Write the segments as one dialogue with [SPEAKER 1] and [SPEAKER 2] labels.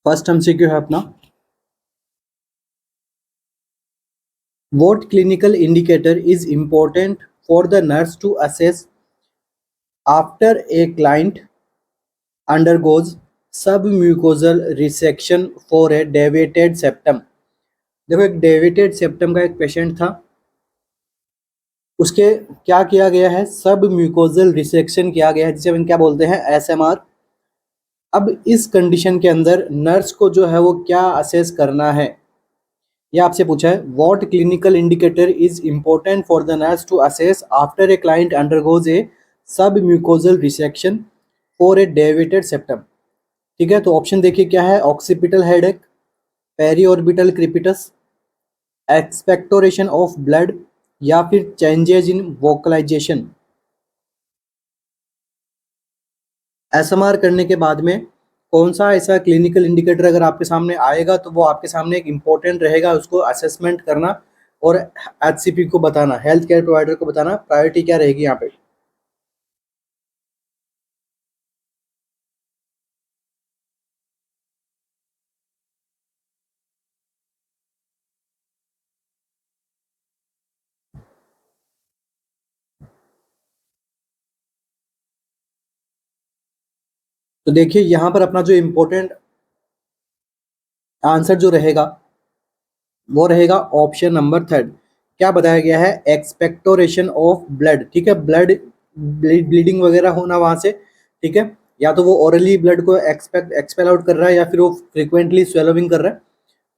[SPEAKER 1] First MCQ है अपना, what clinical indicator is important for the nurse to assess after a client undergoes submucosal resection for a deviated septum. देखो, एक deviated septum का एक patient था, उसके क्या किया गया है, सब म्यूकोजल रिसेक्शन किया गया है, जिसे हम क्या बोलते हैं, एसएमआर। अब इस कंडीशन के अंदर नर्स को जो है वो क्या असेस करना है, ये आपसे पूछा है। What clinical indicator is important for the nurse to assess after a client undergoes a sub mucosal resection for a deviated septum. ठीक है, तो ऑप्शन देखिए क्या है, occipital headache, periorbital crepitus, expectoration of blood, या फिर changes in vocalisation. ASMR करने के बाद में कौन सा ऐसा क्लिनिकल इंडिकेटर अगर आपके सामने आएगा तो वो आपके सामने एक इम्पोर्टेंट रहेगा, उसको असेसमेंट करना और एचसीपी को बताना, हेल्थ केयर प्रोवाइडर को बताना, प्रायोरिटी क्या रहेगी यहाँ पे। तो देखिए यहाँ पर अपना जो इम्पोर्टेंट आंसर जो रहेगा वो रहेगा ऑप्शन नंबर थर्ड। क्या बताया गया है, एक्सपेक्टोरेशन ऑफ ब्लड। ठीक है, ब्लड ब्लीडिंग वगैरह होना वहां से। ठीक है, या तो वो ओरली ब्लड को एक्सपेल आउट कर रहा है या फिर वो फ्रिक्वेंटली स्वेलोविंग कर रहा है,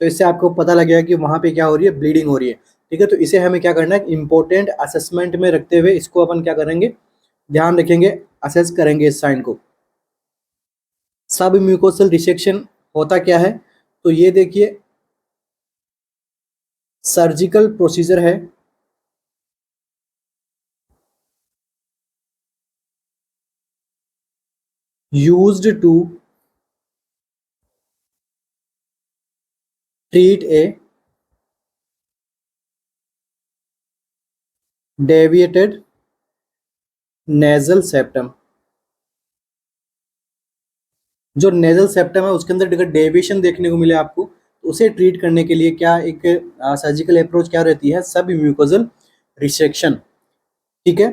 [SPEAKER 1] तो इससे आपको पता लगेगा कि वहां पे क्या हो रही है, ब्लीडिंग हो रही है। ठीक है, तो इसे हमें क्या करना है, इंपॉर्टेंट असेसमेंट में रखते हुए इसको अपन क्या करेंगे, ध्यान रखेंगे, असेस करेंगे इस साइन को। सब म्यूकोसल रिसेक्शन होता क्या है, तो ये देखिए सर्जिकल प्रोसीजर है used to treat a deviated nasal septum। जो नेजल सेप्टम है उसके अंदर अगर डेविएशन देखने को मिले आपको, तो उसे ट्रीट करने के लिए क्या एक सर्जिकल अप्रोच क्या रहती है, सब म्यूकोजल रिसेक्शन। ठीक है,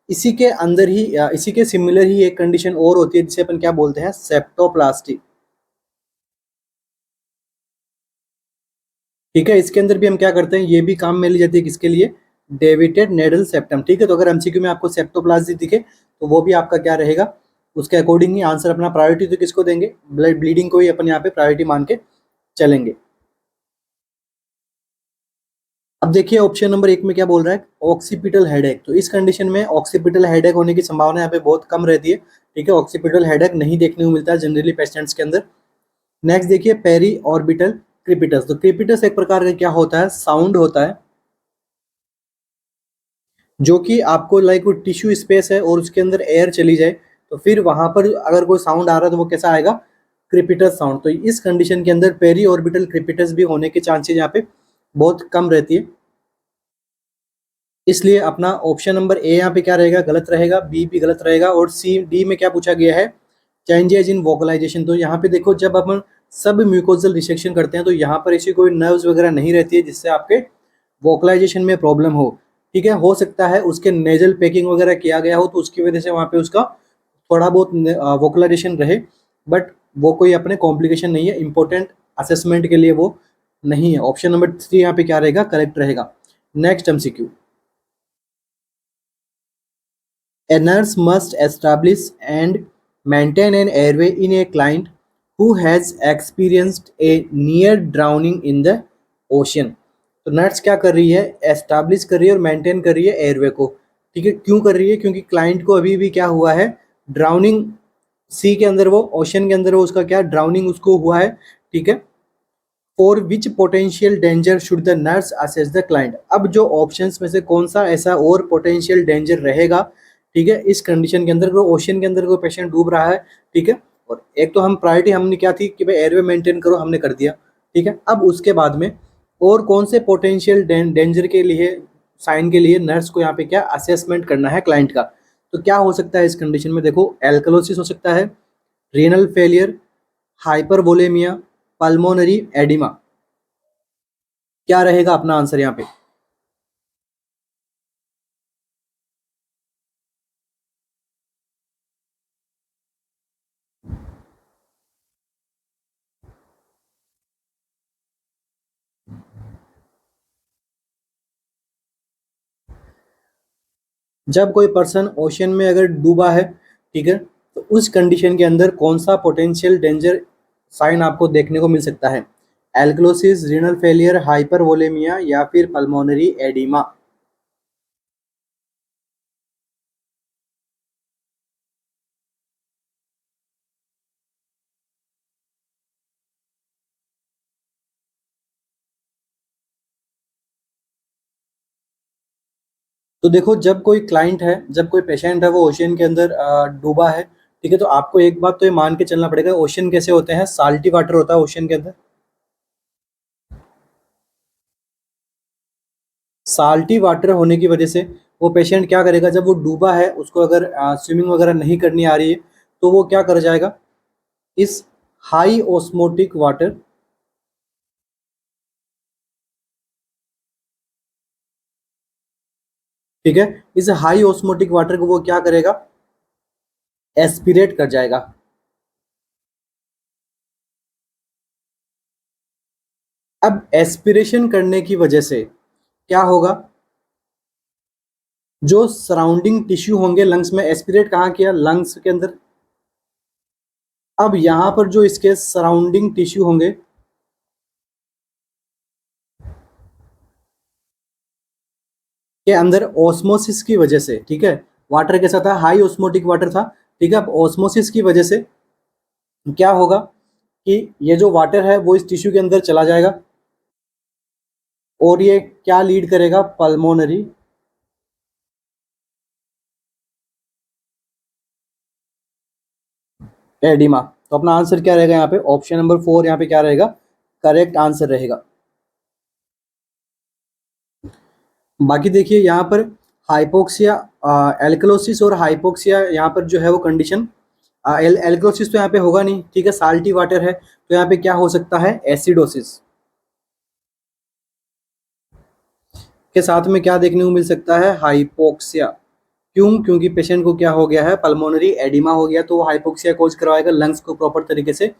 [SPEAKER 1] इसी के अंदर ही इसी के सिमिलर ही एक कंडीशन और होती है जिसे अपन क्या बोलते हैं, सेप्टोप्लास्टी। ठीक है, इसके अंदर भी हम क्या करते हैं, ये भी काम में ली जाती है, किसके लिए, डेविएटेड नेडल सेप्टम। ठीक है, तो अगर एमसीक्यू में आपको सेप्टोप्लास्टी दिखे तो वो भी आपका क्या रहेगा, उसके अकॉर्डिंग ही आंसर अपना प्रायोरिटी तो किसको देंगे, ब्लड ब्लीडिंग को ही अपन यहाँ पे प्रायोरिटी मान के चलेंगे। अब देखिए ऑप्शन नंबर एक में क्या बोल रहा है, ऑक्सीपिटल हेडेक। तो इस कंडीशन में ऑक्सीपिटल हेडेक होने की संभावना यहाँ पे बहुत कम रहती है। ठीक है, ऑक्सीपिटल हेडेक नहीं देखने को मिलता है जनरली पेशेंट्स के अंदर। नेक्स्ट देखिए पेरी ऑर्बिटल क्रिपिटस। तो क्रिपिटस एक प्रकार का क्या होता है, साउंड होता है जो कि आपको लाइक टिश्यू स्पेस है और उसके अंदर एयर चली जाए तो फिर वहां पर अगर कोई साउंड आ रहा है तो वो कैसा आएगा, क्रिपिटस साउंड। तो इस कंडीशन के अंदर पेरी ऑर्बिटल क्रिपिटस भी होने के चांसेस यहाँ पे बहुत कम रहती है, इसलिए अपना ऑप्शन नंबर ए यहाँ पे क्या रहेगा, गलत रहेगा, बी भी गलत रहेगा, और सी डी में क्या पूछा गया है, चेंजेज इन वोकलाइजेशन। तो यहाँ पे देखो जब अपन सब म्यूकोजल रिसेक्शन करते हैं तो यहाँ पर ऐसी कोई नर्व्स वगैरह नहीं रहती है जिससे आपके वोकलाइजेशन में प्रॉब्लम हो। ठीक है, हो सकता है उसके नेजल पैकिंग वगैरह किया गया हो तो उसकी वजह से वहाँ पे उसका थोड़ा बहुत वोकलाइजेशन रहे, बट वो कोई अपने कॉम्प्लिकेशन नहीं है, इंपॉर्टेंट असेसमेंट के लिए वो नहीं है। ऑप्शन नंबर थ्री यहाँ पे क्या रहेगा, करेक्ट रहेगा। Next MCQ, a nurse must establish and maintain an airway in a client who has experienced a near drowning in the ocean। तो नर्स क्या कर रही है, एस्टैब्लिश कर रही है और मेंटेन कर रही है एयरवे को। ठीक है, क्यों कर रही है, क्योंकि क्लाइंट को अभी भी क्या हुआ है, ड्राउनिंग, सी के अंदर वो, ओशन के अंदर वो उसका क्या ड्राउनिंग उसको हुआ है। ठीक है, for which potential danger should the nurse assess the client. अब जो ऑप्शंस में से कौन सा ऐसा और पोटेंशियल डेंजर रहेगा, ठीक है, इस कंडीशन के अंदर वो ओशन के अंदर कोई पेशेंट डूब रहा है। ठीक है, और एक तो हम प्रायोरिटी हमने क्या थी कि भाई एयरवे मेंटेन करो, हमने कर दिया। ठीक है, अब उसके बाद में और कौन से पोटेंशियल डेंजर के लिए, साइन के लिए नर्स को यहाँ पे क्या असेसमेंट करना है क्लाइंट का। तो क्या हो सकता है इस कंडीशन में, देखो एल्कलोसिस हो सकता है, renal failure, hypervolaemia, pulmonary oedema? क्या रहेगा अपना आंसर यहाँ पे? जब कोई पर्सन ओशन में अगर डूबा है, ठीक है, तो उस कंडीशन के अंदर कौन सा पोटेंशियल डेंजर साइन आपको देखने को मिल सकता है? एल्क्लोसिस, रीनल फेलियर, हाइपरवोलेमिया या फिर पल्मोनरी एडिमा? तो देखो, जब कोई क्लाइंट है, जब कोई पेशेंट है वो ओशियन के अंदर डूबा है, ठीक है, तो आपको एक बात तो ये मान के चलना पड़ेगा, ओशियन कैसे होते हैं, साल्टी वाटर होता है ओशियन के अंदर। साल्टी वाटर होने की वजह से वो पेशेंट क्या करेगा, जब वो डूबा है, उसको अगर स्विमिंग वगैरह नहीं करनी आ रही है, तो वो क्या कर जाएगा, इस हाई ओस्मोटिक वाटर, ठीक है, इस हाई ओस्मोटिक वाटर को वो क्या करेगा, एस्पिरेट कर जाएगा। अब एस्पिरेशन करने की वजह से क्या होगा, जो सराउंडिंग टिश्यू होंगे लंग्स में, एस्पिरेट कहाँ किया, लंग्स के अंदर। अब यहाँ पर जो इसके सराउंडिंग टिश्यू होंगे, के अंदर ऑस्मोसिस की वजह से, ठीक है, वाटर कैसा था, हाई ऑस्मोटिक वाटर था, ठीक है, अब ऑस्मोसिस की वजह से क्या होगा कि ये जो वाटर है वो इस टिश्यू के अंदर चला जाएगा, और ये क्या लीड करेगा, पल्मोनरी एडिमा। तो अपना आंसर क्या रहेगा यहाँ पे, ऑप्शन नंबर 4 यहाँ पे क्या रहेगा, करेक्ट आंसर रहेगा। बाकी देखिए यहाँ पर हाइपोक्सिया, एल्कलोसिस और हाइपोक्सिया यहाँ पर जो है वो कंडीशन, एल्कलोसिस तो यहाँ पे होगा नहीं, ठीक है, साल्टी वाटर है, तो यहाँ पे क्या हो सकता है, एसिडोसिस के साथ में क्या देखने को मिल सकता है, हाइपोक्सिया। क्यों? क्योंकि पेशेंट को क्या हो गया है, पल्मोनरी एडिमा हो गया, तो वो हाइपोक्सिया कोज करवाएगा, लंग्स को प्रॉपर तरीके से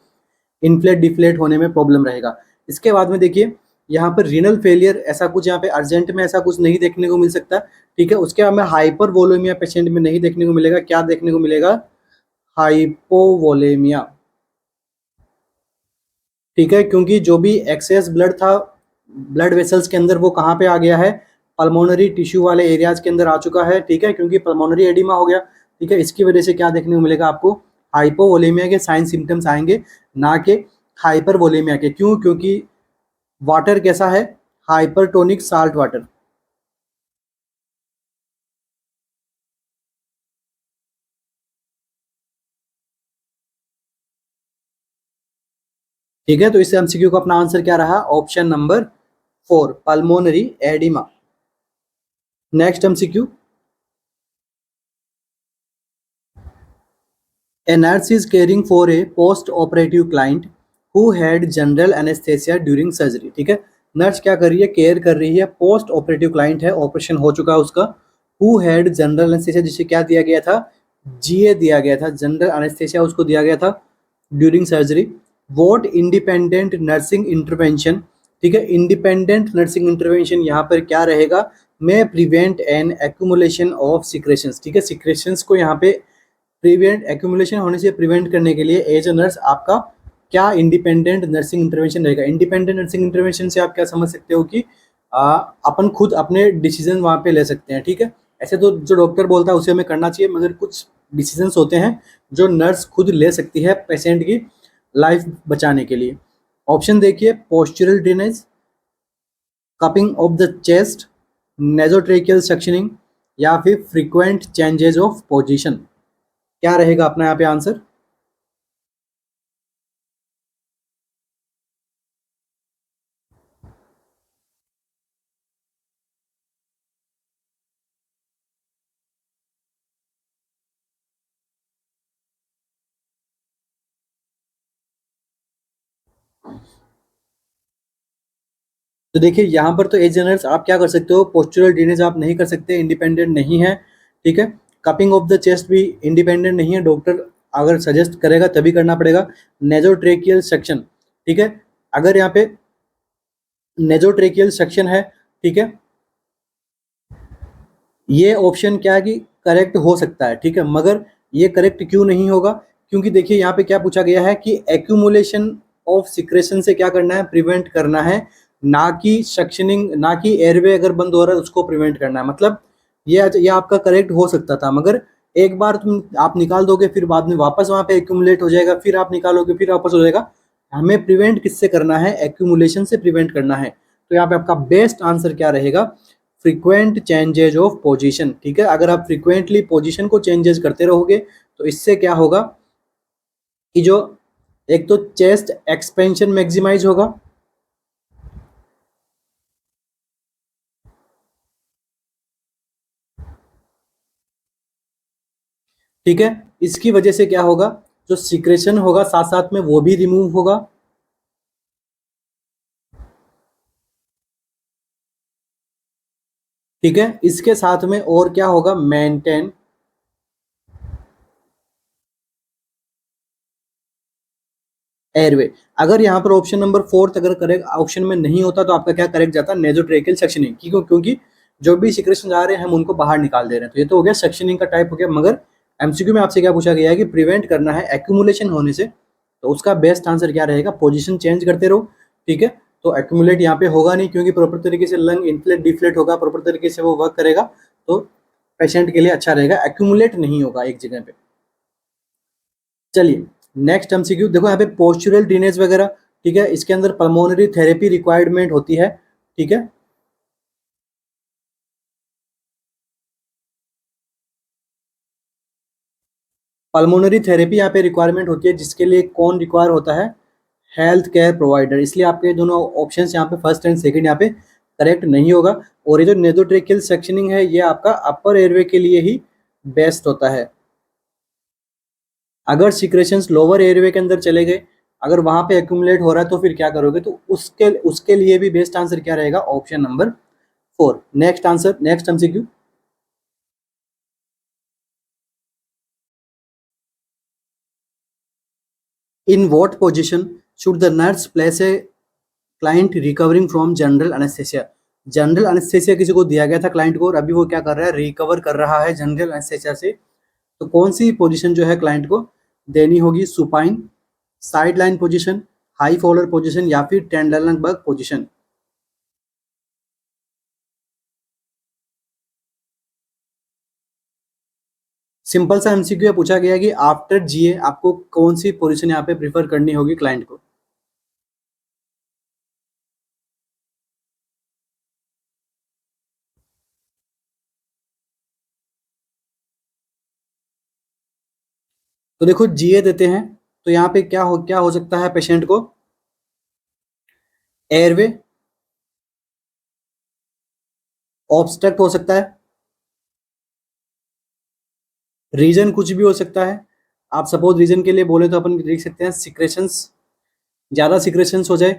[SPEAKER 1] इन्फ्लेट डिफ्लेट होने में प्रॉब्लम रहेगा। इसके बाद में देखिए यहाँ पर रीनल फेलियर, ऐसा कुछ यहाँ पे अर्जेंट में ऐसा कुछ नहीं देखने को मिल सकता, ठीक है, उसके बाद में हाइपर वोलेमिया पेशेंट में नहीं देखने को मिलेगा, क्या देखने को मिलेगा, हाइपोवोलेमिया, ठीक है, क्योंकि जो भी एक्सेस ब्लड था ब्लड वेसल्स के अंदर वो कहाँ पे आ गया है, पल्मोनरी टिश्यू वाले एरियाज के अंदर आ चुका है, ठीक है, क्योंकि पल्मोनरी एडिमा हो गया, ठीक है, इसकी वजह से क्या देखने को मिलेगा आपको, हाइपोवोलेमिया के साइन सिम्टम्स आएंगे, ना कि हाइपरवोलेमिया के। क्यों? क्योंकि वाटर कैसा है, हाइपरटोनिक साल्ट वाटर, ठीक है, तो इस एमसीक्यू का अपना आंसर क्या रहा, option number 4 pulmonary oedema. Next MCQ, A nurse is caring for a post-operative client who had general anesthesia during surgery, ठीक है, नर्स क्या कर रही है, केयर कर रही है, पोस्ट ऑपरेटिव क्लाइंट है, ऑपरेशन हो चुका है उसका, हु हैड जनरल एनेस्थेसिया, जिसे क्या दिया गया था, जीए दिया गया था, जनरल एनेस्थेसिया उसको दिया गया था during surgery. What independent nursing intervention, ठीक है, इंडिपेंडेंट नर्सिंग इंटरवेंशन यहाँ पर क्या रहेगा, में prevent an accumulation of secretions, ठीक है, सिक्रेशंस को यहाँ पे प्रिवेंट, एक्यूमुलेशन होने से प्रिवेंट करने के लिए एज अ नर्स आपका क्या इंडिपेंडेंट नर्सिंग इंटरवेंशन रहेगा। इंडिपेंडेंट नर्सिंग इंटरवेंशन से आप क्या समझ सकते हो कि अपन खुद अपने डिसीजन वहाँ पे ले सकते हैं, ठीक है, ऐसे तो जो डॉक्टर बोलता है उसे हमें करना चाहिए, मगर कुछ डिसीजंस होते हैं जो नर्स खुद ले सकती है पेशेंट की लाइफ बचाने के लिए। ऑप्शन देखिए, postural drainage, cupping of the chest, nasotracheal suctioning या फिर फ्रीक्वेंट चेंजेस ऑफ पोजीशन, क्या रहेगा अपना यहाँ पे आंसर? तो देखिए यहाँ पर तो एज जनरल्स आप क्या कर सकते हो, पोस्चुरल ड्रेनेज आप नहीं कर सकते, इंडिपेंडेंट नहीं है, ठीक है। कपिंग ऑफ द चेस्ट भी इंडिपेंडेंट नहीं है, डॉक्टर अगर सजेस्ट करेगा तभी करना पड़ेगा। नेजोट्रेकियल सेक्शन, ठीक है, अगर यहाँ पे नेजोट्रेकियल सेक्शन है, ठीक है, ये ऑप्शन क्या है कि करेक्ट हो सकता है, ठीक है, मगर ये करेक्ट क्यों नहीं होगा, क्योंकि देखिए यहाँ पे क्या पूछा गया है कि एक्यूमुलेशन ऑफ सिक्रेशन से क्या करना है, प्रिवेंट करना है, ना कि सक्शनिंग, ना कि एयरवे अगर बंद हो रहा है उसको प्रिवेंट करना है। मतलब ये आपका करेक्ट हो सकता था, मगर एक बार तुम आप निकाल दोगे फिर बाद में वापस वहाँ पे एक्यूमुलेट हो जाएगा, फिर आप निकालोगे फिर वापस हो जाएगा। हमें प्रिवेंट किससे करना है, एक्यूमुलेशन से प्रिवेंट करना है। तो यहाँ पे आपका बेस्ट आंसर क्या रहेगा, फ्रीक्वेंट चेंजेज ऑफ पोजीशन, ठीक है। अगर आप फ्रीक्वेंटली पोजीशन को चेंजेस करते रहोगे तो इससे क्या होगा कि जो एक तो चेस्ट एक्सपेंशन मैक्सिमाइज होगा, ठीक है, इसकी वजह से क्या होगा, जो सिक्रेशन होगा साथ साथ में वो भी रिमूव होगा, ठीक है। इसके साथ में और क्या होगा, मेंटेन एयरवे। अगर यहाँ पर ऑप्शन नंबर फोर्थ अगर करेक्ट ऑप्शन में नहीं होता तो आपका क्या करेक्ट जाता, नेजोट्रेकियल सेक्शनिंग, क्योंकि जो भी सिक्रेशन आ रहे हैं हम उनको बाहर निकाल दे रहे हैं। तो ये तो हो गया सेक्शनिंग का टाइप हो गया, मगर एमसीक्यू में आपसे क्या पूछा गया है कि प्रिवेंट करना है एक्यूमुलेशन होने से, तो उसका बेस्ट आंसर क्या रहेगा, पोजिशन चेंज करते रहो, ठीक है। तो एक्यूमुलेट यहाँ पे होगा नहीं, क्योंकि प्रॉपर तरीके से लंग इन्फ्लेट डिफ्लेट होगा, प्रॉपर तरीके से वो वर्क करेगा तो पेशेंट के लिए अच्छा रहेगा, एक्यूमुलेट नहीं होगा एक जगह पे। चलिए नेक्स्ट एमसीक्यू देखो, यहाँ पे पोस्चुरल ड्रेनेज वगैरह, ठीक है, इसके अंदर पल्मोनरी थेरेपी रिक्वायरमेंट होती है, ठीक है। पल्मोनरी थेरेपी यहाँ पे रिक्वायरमेंट होती है, जिसके लिए कौन रिक्वायर होता है, हेल्थ केयर प्रोवाइडर। इसलिए आपके दोनों ऑप्शंस यहाँ पे फर्स्ट एंड सेकंड यहाँ पे करेक्ट नहीं होगा। और ये जो नेजोट्रेकियल सेक्शनिंग है ये आपका अपर एयरवे के लिए ही बेस्ट होता है। अगर सिक्रेशंस लोअर एयरवे के अंदर चले गए, अगर वहां पे एक्यूमुलेट हो रहा है तो फिर क्या करोगे, तो उसके उसके लिए भी बेस्ट आंसर क्या रहेगा, option number four. Next answer, next MCQ, in what position should the nurse place a client recovering from general anaesthesia. General anaesthesia किसी को दिया गया था क्लाइंट को, और अभी वो क्या कर रहा है, रिकवर कर रहा है जनरल एनेस्थेसिया से। तो कौन सी पोजीशन जो है क्लाइंट को देनी होगी, supine, side line position, high follower position, या फिर टेंडरलंगबर्ग पोजिशन। सिंपल सा एमसीक्यू पूछा गया कि आफ्टर जीए आपको कौन सी पोजीशन यहाँ पे प्रीफर करनी होगी क्लाइंट को। तो देखो जीए देते हैं, तो यहाँ पे क्या हो सकता है पेशेंट को, एयरवे ऑब्स्ट्रक्ट हो सकता है, रीजन कुछ भी हो सकता है। आप सपोज रीजन के लिए बोले तो अपन देख सकते हैं सिक्रेशंस, ज्यादा सिक्रेशंस हो जाए,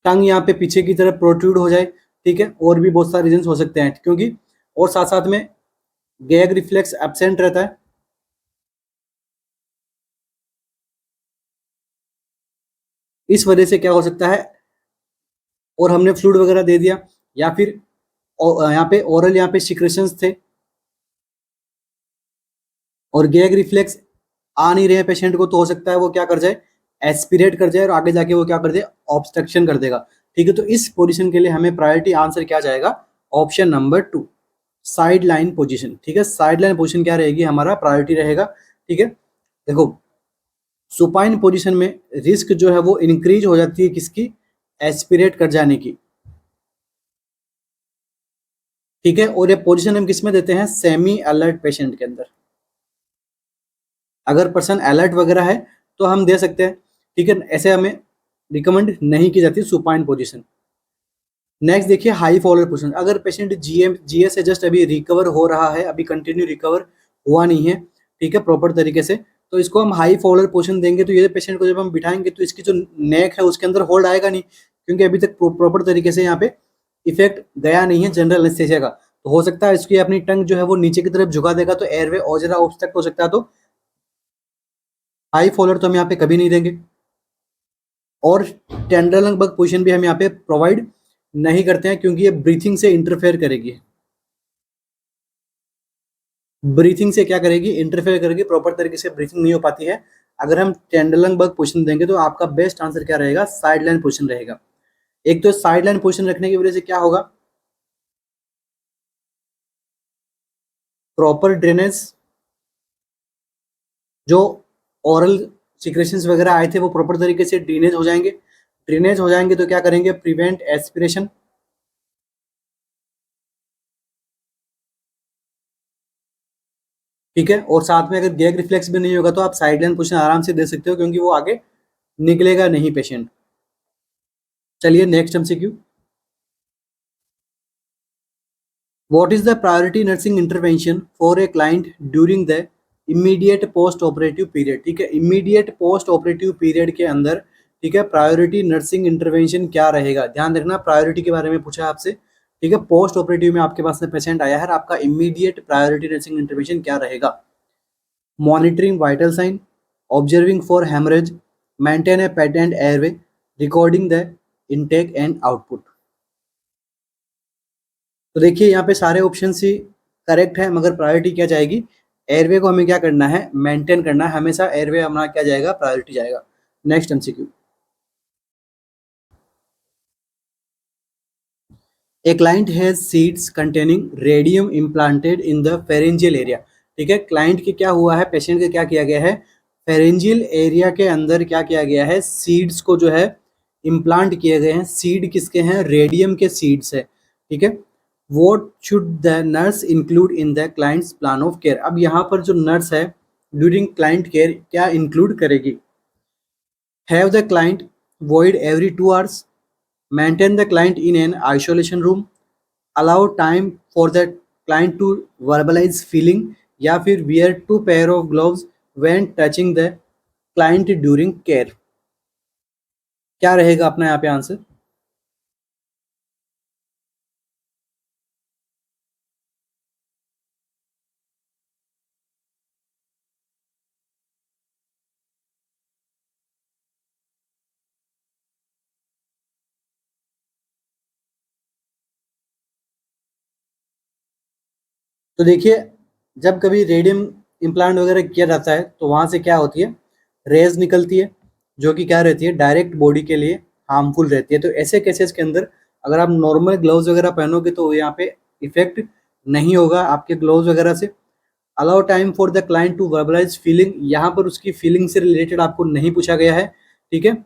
[SPEAKER 1] टंग यहाँ पे पीछे की तरफ प्रोट्रूड हो जाए, ठीक है, और भी बहुत सारे रीजन हो सकते हैं, क्योंकि और साथ साथ में गैग रिफ्लेक्स एब्सेंट रहता है, इस वजह से क्या हो सकता है, और हमने फ्लूइड वगैरह दे दिया, या फिर यहाँ पे ओरल यहाँ पे सिक्रेशंस थे और गैग रिफ्लेक्स आ नहीं रहे हैं पेशेंट को, तो हो सकता है वो क्या कर जाए, एस्पिरेट कर जाए और आगे जाके वो क्या कर दे, ऑब्स्ट्रक्शन कर देगा, ठीक है। तो इस पोजीशन के लिए हमें प्रायोरिटी आंसर क्या जाएगा, option number two, side line position, ठीक है। साइड लाइन पोजिशन क्या रहेगी, हमारा प्रायोरिटी रहेगा, ठीक है। देखो सुपाइन पोजीशन में रिस्क जो है वो इंक्रीज हो जाती है किसकी, एस्पिरेट कर जाने की, ठीक है। और ये पोजीशन हम किस में देते हैं, सेमी अलर्ट पेशेंट के अंदर। अगर पर्सन अलर्ट वगैरह है तो हम दे सकते हैं, ठीक है, ऐसे हमें रिकमेंड नहीं की जाती सुपाइन पोजीशन। नेक्स्ट देखिए हाई फॉलोअर पोजीशन, अगर पेशेंट जीए से जस्ट अभी रिकवर हो रहा है, अभी कंटिन्यू रिकवर हुआ नहीं है, ठीक है, प्रॉपर तरीके से। तो इसको हम हाई फॉलोअर पोजीशन देंगे, तो ये पेशेंट को जब हम बिठाएंगे तो इसकी जो नेक है उसके अंदर होल्ड आएगा नहीं, क्योंकि अभी तक प्रॉपर तरीके से यहाँ पे इफेक्ट गया नहीं है जनरल एनेस्थेसिया का। तो हो सकता है इसकी अपनी टंग जो है वो नीचे की तरफ झुका देगा, तो एयरवे और जरा ऑब्स्ट्रक्ट हो सकता है। तो हाई फॉलोअर तो हम यहाँ पे कभी नहीं देंगे, और टेंडरलंग बग पोजीशन भी हम यहाँ पे प्रोवाइड नहीं करते हैं, क्योंकि ये ब्रीथिंग से इंटरफेयर करेगी। ब्रीथिंग से क्या करेगी, इंटरफेयर करेगी, प्रॉपर तरीके से ब्रीथिंग नहीं हो पाती है। अगर हम टेंडरलंग बग पोजीशन देंगे तो आपका बेस्ट आंसर क्या रहेगा, साइड लाइन पोजीशन रहेगा। एक तो साइड लाइन पोजीशन रखने की वजह से क्या होगा, प्रॉपर ड्रेनेज, जो ओरल सिक्रेशंस वगैरह आए थे वो प्रॉपर तरीके से ड्रेनेज हो जाएंगे। ड्रेनेज हो जाएंगे तो क्या करेंगे, प्रिवेंट एस्पिरेशन, ठीक है। और साथ में अगर गैग रिफ्लेक्स भी नहीं होगा तो आप साइड लाइन पोजीशन आराम से दे सकते हो, क्योंकि वो आगे निकलेगा नहीं पेशेंट। चलिए next MCQ, what is the priority nursing intervention for a client during the immediate post operative period, ठीक है। इमीडिएट पोस्ट ऑपरेटिव पीरियड के अंदर, ठीक है, प्रायोरिटी नर्सिंग इंटरवेंशन क्या रहेगा। ध्यान रखना, प्रायोरिटी के बारे में पूछा है आपसे, ठीक है। पोस्ट ऑपरेटिव में आपके पास में पेशेंट आया है, आपका इमीडिएट प्रायोरिटी नर्सिंग इंटरवेंशन क्या रहेगा। Monitoring vital sign, observing for haemorrhage, maintain a patent airway, recording the intake and output. तो देखिए यहाँ पे सारे ऑप्शन ही करेक्ट है, मगर प्रायोरिटी क्या जाएगी, एयरवे को हमें क्या करना है, मेंटेन करना है। हमेशा एयरवे हमारा क्या जाएगा, प्रायोरिटी जाएगा। Next MCQ, a client has seeds containing radium implanted in the pharyngeal area, ठीक है। क्लाइंट के क्या हुआ है, पेशेंट के क्या किया गया है, फेरेंजियल एरिया के अंदर क्या किया गया है, सीड्स को जो है इम्प्लांट किए गए हैं। सीड किसके हैं, रेडियम के सीड्स है, ठीक है। What should the nurse include in the clients plan of care, अब यहाँ पर जो नर्स है ड्यूरिंग क्लाइंट केयर क्या इंक्लूड करेगी। Have the client void every 2 hours, maintain the client in an isolation room, allow time for the client to verbalize feeling, या फिर wear 2 pair of gloves when touching the client during care। क्या रहेगा अपना यहाँ पे answer. तो देखिए, जब कभी रेडियम इम्प्लांट वगैरह किया जाता है तो वहाँ से क्या होती है, रेज निकलती है, जो कि क्या रहती है, डायरेक्ट बॉडी के लिए हार्मफुल रहती है। तो ऐसे केसेस के अंदर अगर आप नॉर्मल ग्लव्स वगैरह पहनोगे तो यहाँ पे इफेक्ट नहीं होगा आपके ग्लव्स वगैरह से। Allow time for the client to verbalise feeling, यहाँ पर उसकी फीलिंग से रिलेटेड आपको नहीं पूछा गया है, ठीक है।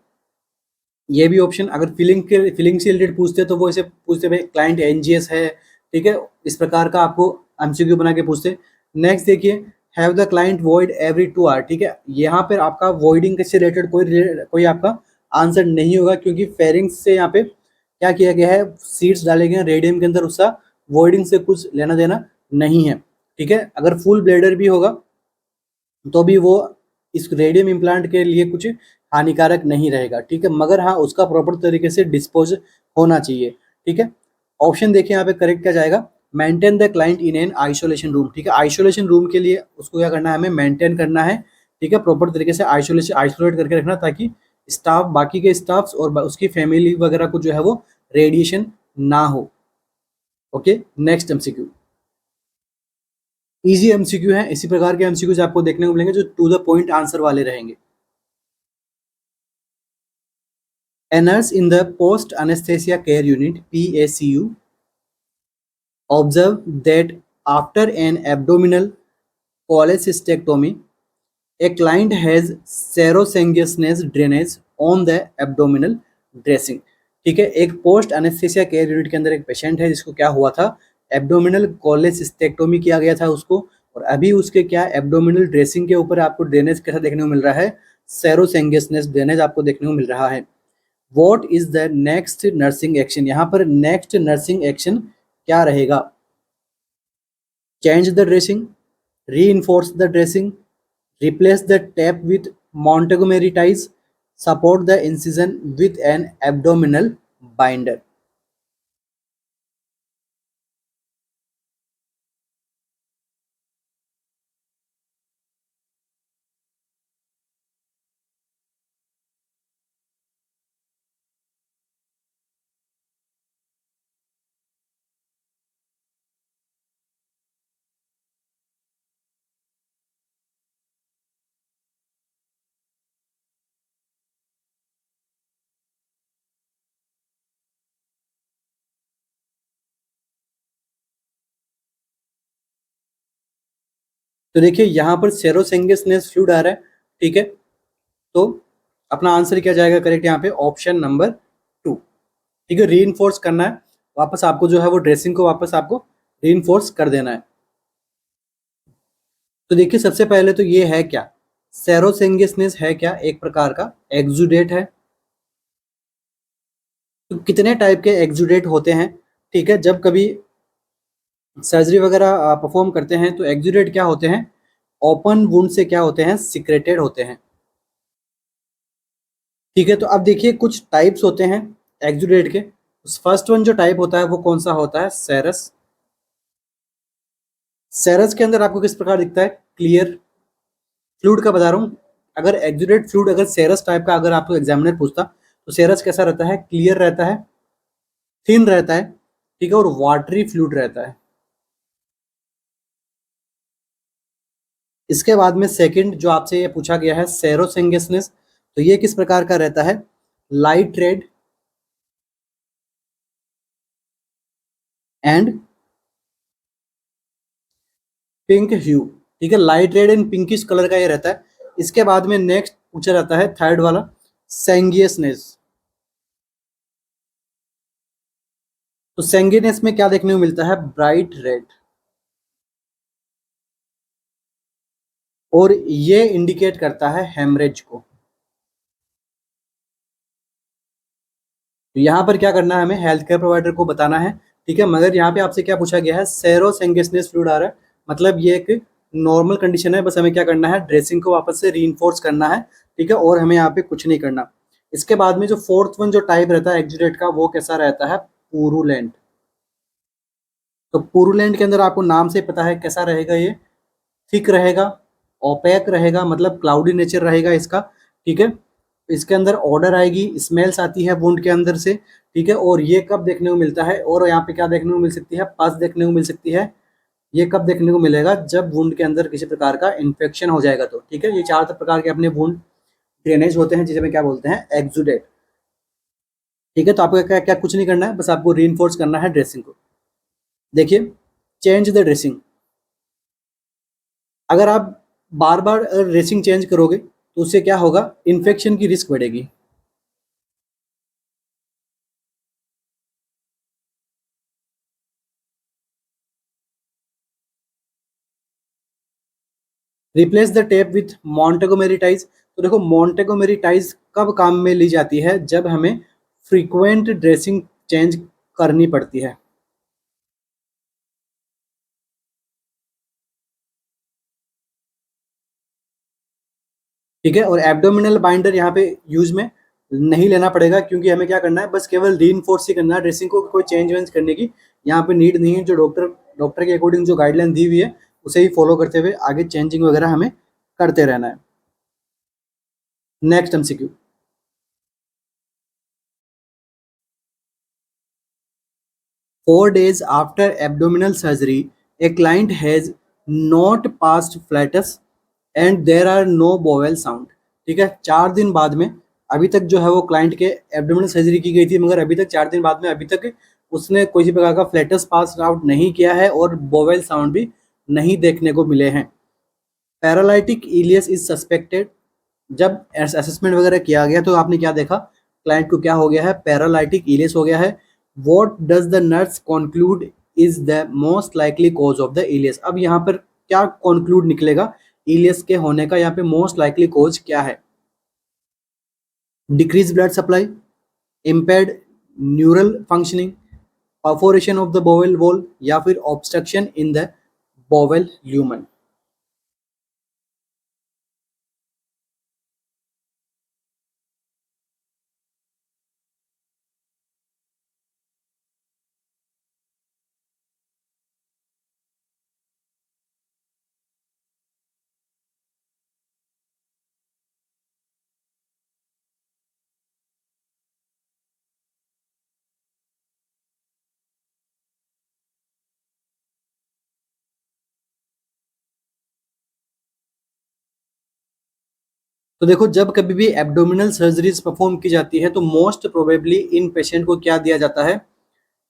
[SPEAKER 1] ये भी ऑप्शन, अगर फीलिंग से रिलेटेड पूछते तो वो ऐसे पूछते भाई क्लाइंट एनजीएस है, ठीक है, इस प्रकार का आपको एमसीक्यू बना के पूछते। नेक्स्ट देखिए, have the client void every 2 hour, ठीक है। यहाँ पर आपका वॉइडिंग से रिलेटेड कोई आपका आंसर नहीं होगा, क्योंकि फेरिंग्स से यहाँ पे क्या किया गया है, सीड्स डाले गए हैं रेडियम के अंदर, उसका वॉइडिंग से कुछ लेना देना नहीं है, ठीक है। अगर फुल ब्लेडर भी होगा तो भी वो इस रेडियम इम्प्लांट के लिए कुछ हानिकारक नहीं रहेगा, ठीक है। मगर हाँ, उसका प्रॉपर तरीके से डिस्पोज होना चाहिए, ठीक है। ऑप्शन देखिए यहाँ पे करेक्ट क्या जाएगा, maintain the client in an isolation room, ठीक है। आइसोलेशन रूम के लिए उसको क्या करना है, हमें मेंटेन करना है, ठीक है। प्रॉपर तरीके से आइसोलेट करके रखना, ताकि स्टाफ, बाकी के स्टाफ्स और उसकी फैमिली वगैरह को जो है वो रेडिएशन ना हो। Okay, next MCQ, easy MCQ है। इसी प्रकार के एमसीक्यूज आपको देखने को मिलेंगे जो टू द पॉइंट आंसर वाले रहेंगे। A nurse in the post anesthesia care unit PACU observed that after an abdominal cholecystectomy, a client has serosyngenesis drainage on the abdominal dressing, ठीक है। एक पोस्ट एनेस्थेसिया केयर यूनिट के अंदर एक patient है जिसको क्या हुआ था, एब्डोमिनल कोलेसिस्टेक्टोमी किया गया था उसको, और अभी उसके क्या एब्डोमिनल ड्रेसिंग के ऊपर आपको ड्रेनेज कैसा देखने को मिल रहा है, सेरोसेंगेसनेस ड्रेनेज आपको देखने को मिल रहा है। What is the next nursing action, यहाँ पर नेक्स्ट नर्सिंग एक्शन क्या रहेगा, change the dressing, reinforce the dressing, replace the tape with Montgomery ties, support the incision with an abdominal binder. तो देखिए यहाँ पर सेरोसेंगेसनेस फ्लूइड आ रहा है, ठीक है। तो अपना आंसर क्या जाएगा करेक्ट यहाँ पे? ऑप्शन नंबर 2, ठीक है। रीइंफोर्स करना है, वापस आपको जो है वो ड्रेसिंग को वापस आपको रीइंफोर्स कर देना है। तो देखिए सबसे पहले तो ये है क्या? सेरोसेंगेसनेस है क्या? एक प्रकार का एक्सुडेट है। तो कितने टाइप के एक्सुडेट होते हैं, ठीक है। जब कभी सर्जरी वगैरह परफॉर्म करते हैं तो एक्सुडेट क्या होते हैं? ओपन वुंड से क्या होते हैं? सिक्रेटेड होते हैं, ठीक है। तो अब देखिए कुछ टाइप्स होते हैं एक्सुडेट के। फर्स्ट वन जो टाइप होता है वो कौन सा होता है? सेरस। सेरस के अंदर आपको किस प्रकार दिखता है? क्लियर फ्लूइड का बता रहा हूँ। अगर एक्सुडेट फ्लूइड अगर सेरस टाइप का अगर आपको एग्जामिनर पूछता तो सेरस कैसा रहता है? क्लियर रहता है, थिन रहता है, ठीक है, और वाटरी फ्लूइड रहता है। इसके बाद में सेकंड जो आपसे ये पूछा गया है सेरोसेंगेसनेस, तो ये किस प्रकार का रहता है? लाइट रेड एंड पिंक ह्यू, ठीक है। Light red and pinkish colour का ये रहता है। इसके बाद में नेक्स्ट पूछा जाता है थर्ड वाला सेंगियसनेस। तो सेंगियसनेस में क्या देखने को मिलता है? ब्राइट रेड, और ये इंडिकेट करता है हेमरेज को। तो यहाँ पर क्या करना है? हमें हेल्थ केयर प्रोवाइडर को बताना है, ठीक है। मगर यहाँ पे आपसे क्या पूछा गया है? सेरोसेंगेसनेस फ्लूइड आ रहा है, मतलब ये एक नॉर्मल कंडीशन है। बस हमें क्या करना है? ड्रेसिंग को वापस से रीइंफोर्स करना है, ठीक है, और हमें यहाँ पे कुछ नहीं करना। इसके बाद में जो फोर्थ वन जो टाइप रहता है एक्सुडेट का वो कैसा रहता है? पुरुलेंट। तो पुरुलेंट के अंदर आपको नाम से पता है कैसा रहेगा ये? थिक रहेगा, ओपेक रहेगा, मतलब क्लाउडी नेचर रहेगा इसका, ठीक है। इसके अंदर ऑर्डर आएगी, स्मेल्स आती है वुंड के अंदर से, ठीक है। और ये कब देखने को मिलता है? और यहाँ पे क्या देखने को मिल सकती है? पस देखने को मिल सकती है। ये कब देखने को मिलेगा? जब वुंड के अंदर किसी प्रकार का इन्फेक्शन हो जाएगा तो, ठीक है। ये चार प्रकार के अपने वुंड ड्रेनेज होते हैं जिसे में क्या बोलते हैं? एक्सुडेट, ठीक है। तो आपको क्या क्या कुछ नहीं करना है, बस आपको री करना है ड्रेसिंग को। देखिए चेंज द ड्रेसिंग। अगर आप बार बार ड्रेसिंग चेंज करोगे तो उससे क्या होगा? इन्फेक्शन की रिस्क बढ़ेगी। Replace the tape with Montgomery ties. तो देखो मॉन्टेगोमेरी टाइज कब काम में ली जाती है? जब हमें फ्रीक्वेंट ड्रेसिंग चेंज करनी पड़ती है, ठीक है। और एब्डोमिनल बाइंडर यहाँ पे यूज में नहीं लेना पड़ेगा, क्योंकि हमें क्या करना है? बस केवल रीइंफोर्स ही करना है ड्रेसिंग को, कोई चेंज वेंज करने की यहाँ पे नीड नहीं है। जो डॉक्टर के अकॉर्डिंग जो गाइडलाइन दी हुई है उसे ही फॉलो करते हुए आगे चेंजिंग वगैरह हमें करते रहना है। Next MCQ. 4 days after abdominal surgery, a client has not passed flatus and there are no bowel sound, ठीक है। 4 दिन बाद में अभी तक जो है वो क्लाइंट के एब्डोमिनल सर्जरी की गई थी, मगर अभी तक 4 दिन बाद में अभी तक उसने कोई प्रकार का फ्लैटस पास आउट नहीं किया है और बोवेल साउंड भी नहीं देखने को मिले हैं। Paralytic ileus is suspected. जब असेसमेंट वगैरह किया गया तो आपने क्या देखा? क्लाइंट को क्या हो गया है? पैरालाइटिक इलियस हो गया है। What does the nurse conclude is the most likely cause of the ileus? अब यहाँ पर क्या कंक्लूड निकलेगा इलियस के होने का? यहाँ पे मोस्ट लाइकली कॉज क्या है? Decrease blood supply, impaired neural functioning, perforation of the bowel wall, या फिर obstruction in the bowel lumen. तो देखो, जब कभी भी एब्डोमिनल सर्जरीज परफॉर्म की जाती है तो मोस्ट प्रोबेबली इन पेशेंट को क्या दिया जाता है,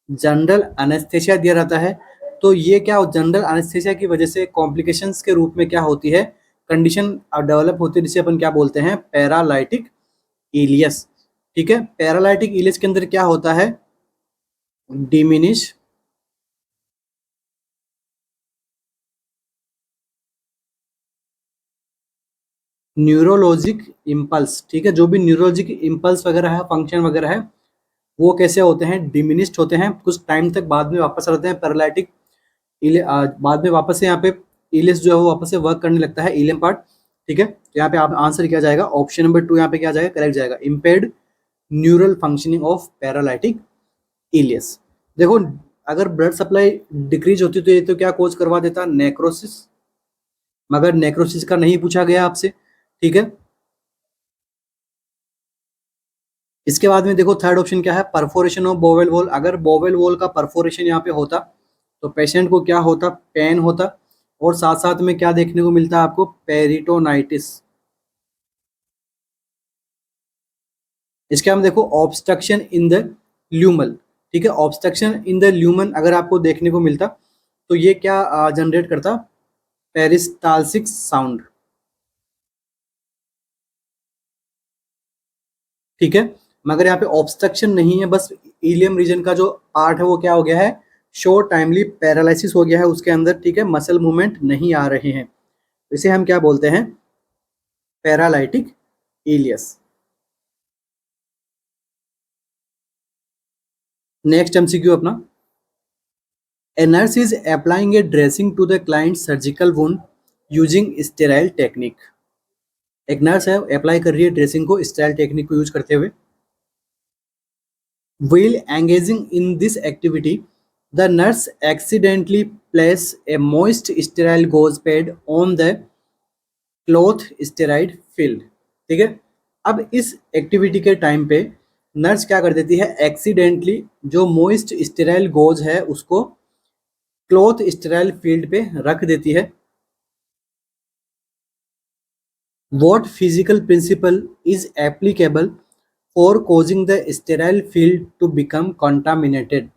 [SPEAKER 1] जनरल एनेस्थेसिया दिया जाता है। तो ये क्या जनरल एनेस्थेसिया की वजह से कॉम्प्लिकेशंस के रूप में क्या होती है, कंडीशन डेवलप होती है जिसे अपन क्या बोलते हैं, पैरालाइटिक इलियस। ठीक है, पैरालाइटिक इलियस के अंदर क्या होता है, डिमिनिश न्यूरोलॉजिक इम्पल्स। ठीक है, जो भी न्यूरोलॉजिक इम्पल्स वगैरह है, फंक्शन वगैरह है, वो कैसे होते हैं, डिमिनिश्ड होते हैं, कुछ टाइम तक बाद में वापस आते हैं पैरालाइटिक बाद में वापस से यहाँ पे इलियस जो है वो वापस से वर्क करने लगता है, इलियम पार्ट। ठीक है, तो यहाँ पे आप आंसर क्या जाएगा, ऑप्शन नंबर 2 यहाँ पे क्या जाएगा, करेक्ट जाएगा, impaired neural functioning of paralytic ileus. देखो, अगर ब्लड सप्लाई डिक्रीज होती तो ये तो क्या कोज करवा देता, नेक्रोसिस, मगर नेक्रोसिस का नहीं पूछा गया आपसे। ठीक है, इसके बाद में देखो थर्ड ऑप्शन क्या है, परफोरेशन ऑफ बोवेल वॉल। अगर बोवेल वॉल का परफोरेशन यहाँ पे होता तो पेशेंट को क्या होता, पेन होता, और साथ साथ में क्या देखने को मिलता है आपको, पेरिटोनाइटिस। इसके हम देखो ऑब्स्ट्रक्शन इन द ल्यूमन। ठीक है, ऑब्स्ट्रक्शन इन द ल्यूमन अगर आपको देखने को मिलता तो ये क्या जनरेट करता, पेरिस्टाल्सिक साउंड। ठीक है, मगर यहाँ पे ऑब्स्ट्रक्शन नहीं है, बस इलियम रीजन का जो पार्ट है वो क्या हो गया है, शॉर्ट टाइमली पैरालिसिस हो गया है उसके अंदर। ठीक है, मसल मूवमेंट नहीं आ रहे हैं, इसे हम क्या बोलते हैं, पैरालाइटिक इलियस। नेक्स्ट एमसीक्यू अपना, A nurse is applying a dressing to the client's surgical wound using sterile technique. एक नर्स है अप्लाई कर रही है ड्रेसिंग को स्टेराइल टेक्निक को यूज करते हुए। While engaging in this activity, the nurse accidentally place a moist sterile gauze pad on the cloth steroid field. ठीक है, अब इस एक्टिविटी के टाइम पे नर्स क्या कर देती है, एक्सीडेंटली जो मोइस्ट स्टेराइल गोज है उसको क्लॉथ स्टेराइल फील्ड पे रख देती है। What physical principle is applicable for causing the sterile field to become contaminated?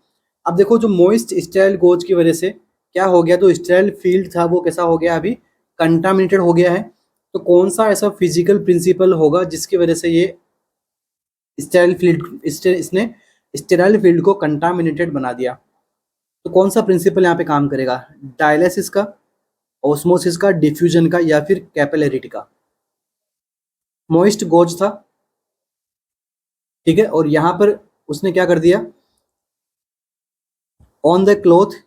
[SPEAKER 1] अब देखो, जो मोइस्ट स्टेराइल गोज की वजह से क्या हो गया, तो स्टेराइल फील्ड था वो कैसा हो गया, अभी कंटामिनेटेड हो गया है। तो कौन सा ऐसा फिजिकल प्रिंसिपल होगा जिसकी वजह से ये स्टेराइल फील्ड इसने स्टेराइल फील्ड को कंटामिनेटेड बना दिया। तो कौन सा प्रिंसिपल यहाँ पे काम करेगा, डायलिसिस का, ऑस्मोसिस का, डिफ्यूजन का, या फिर कैपिलरिटी का। मोइस्ट गोज था, ठीक है, और यहाँ पर उसने क्या कर दिया, on the cloth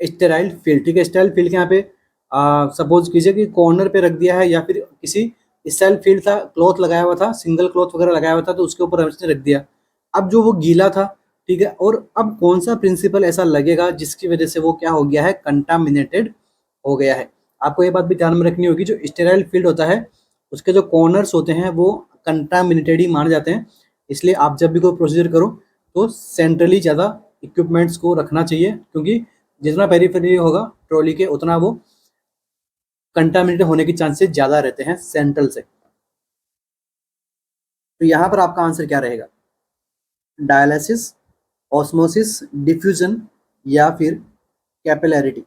[SPEAKER 1] sterile field. ठीक है, स्टेराइल फील्ड के यहाँ पे सपोज कीजिए कि कॉर्नर पे रख दिया है, या फिर किसी स्टेराइल फील्ड था, क्लॉथ लगाया हुआ था, सिंगल क्लॉथ वगैरह लगाया हुआ था, तो उसके ऊपर उसने रख दिया। अब जो वो गीला था, ठीक है, और अब कौन सा प्रिंसिपल ऐसा लगेगा जिसकी वजह से वो क्या हो गया है, कंटामिनेटेड हो गया है। आपको ये बात भी ध्यान में रखनी होगी, जो स्टेराइल फील्ड होता है उसके जो कॉर्नर्स होते हैं वो कंटामिनेटेड ही माने जाते हैं। इसलिए आप जब भी कोई प्रोसीजर करो तो सेंट्रली ज़्यादा इक्विपमेंट्स को रखना चाहिए, क्योंकि जितना पेरीफेरी होगा ट्रॉली के उतना वो कंटामिनेटेड होने के चांसेस ज़्यादा रहते हैं सेंट्रल से। तो यहाँ पर आपका आंसर क्या रहेगा, डायलिसिस, ऑस्मोसिस, डिफ्यूजन, या फिर कैपिलैरिटी।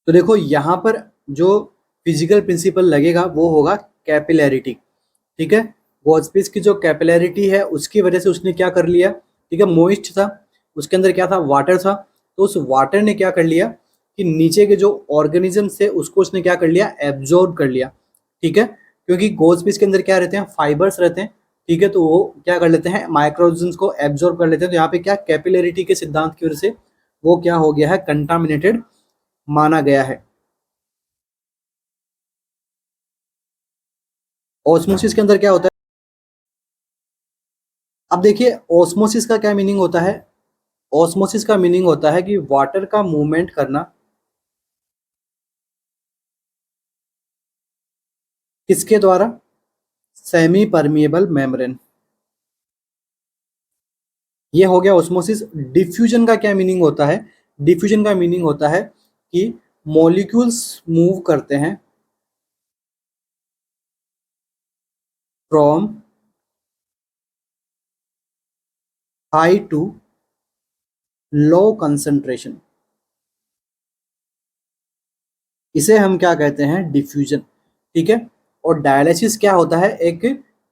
[SPEAKER 1] तो देखो, यहाँ पर जो फिजिकल प्रिंसिपल लगेगा वो होगा कैपिलैरिटी। ठीक है, वॉजपीस की जो कैपिलैरिटी है उसकी वजह से उसने क्या कर लिया, ठीक है, मोइस्ट था, उसके अंदर क्या था, वाटर था, तो उस वाटर ने क्या कर लिया कि नीचे के जो ऑर्गेनिज्म थे उसको उसने क्या कर लिया, एब्जॉर्ब कर लिया। ठीक है, क्योंकि गोजपीस के अंदर क्या रहते हैं, फाइबर्स रहते हैं। ठीक है, तो वो क्या कर लेते हैं, माइक्रोऑर्गेनिज्म्स को एब्जॉर्ब कर लेते हैं। तो यहाँ पे क्या, कैपिलैरिटी के सिद्धांत की वजह से वो क्या हो गया है, कंटामिनेटेड माना गया है। ऑस्मोसिस के अंदर क्या होता है, अब देखिए ऑस्मोसिस का क्या मीनिंग होता है। ऑस्मोसिस का मीनिंग होता है कि वाटर का मूवमेंट करना किसके द्वारा, सेमी परमिएबल मेम्ब्रेन, ये हो गया ऑस्मोसिस। डिफ्यूजन का क्या मीनिंग होता है, डिफ्यूजन का मीनिंग होता है कि मॉलिक्यूल्स मूव करते हैं from high to low concentration, इसे हम क्या कहते हैं, डिफ्यूजन। ठीक है। और डायलिसिस क्या होता है, एक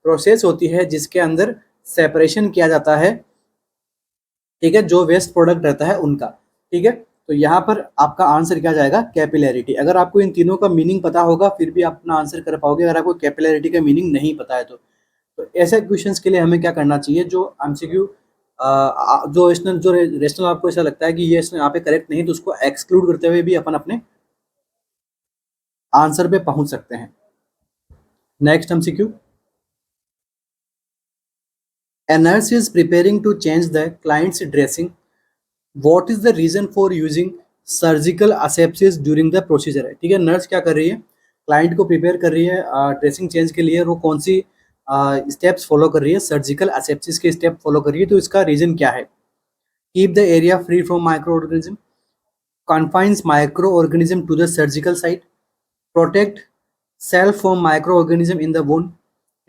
[SPEAKER 1] प्रोसेस होती है जिसके अंदर सेपरेशन किया जाता है, ठीक है, जो वेस्ट प्रोडक्ट रहता है उनका। ठीक है। तो यहाँ पर आपका आंसर क्या जाएगा, कैपिलैरिटी। अगर आपको इन तीनों का मीनिंग पता होगा फिर भी आप अपना आंसर कर पाओगे, अगर आपको कैपिलैरिटी का मीनिंग नहीं पता है तो ऐसे क्वेश्चंस के लिए हमें क्या करना चाहिए, जो एमसीक्यू जो रेशनल आपको ऐसा लगता है कि ये यहाँ पे करेक्ट नहीं, तो उसको एक्सक्लूड करते हुए भी अपन अपने आंसर पे पहुंच सकते हैं। Next MCQ, a nurse is preparing to change the client's dressing. What is the reason for using surgical asepsis during the procedure है। ठीक है, नर्स क्या कर रही है, क्लाइंट को प्रिपेयर कर रही है ड्रेसिंग चेंज के लिए, वो कौन सी स्टेप्स फॉलो कर रही है, सर्जिकल asepsis के स्टेप फॉलो कर रही है। तो इसका रीजन क्या है, keep the area free from micro organism, confines microorganism to the surgical site, protect self from microorganism in the wound,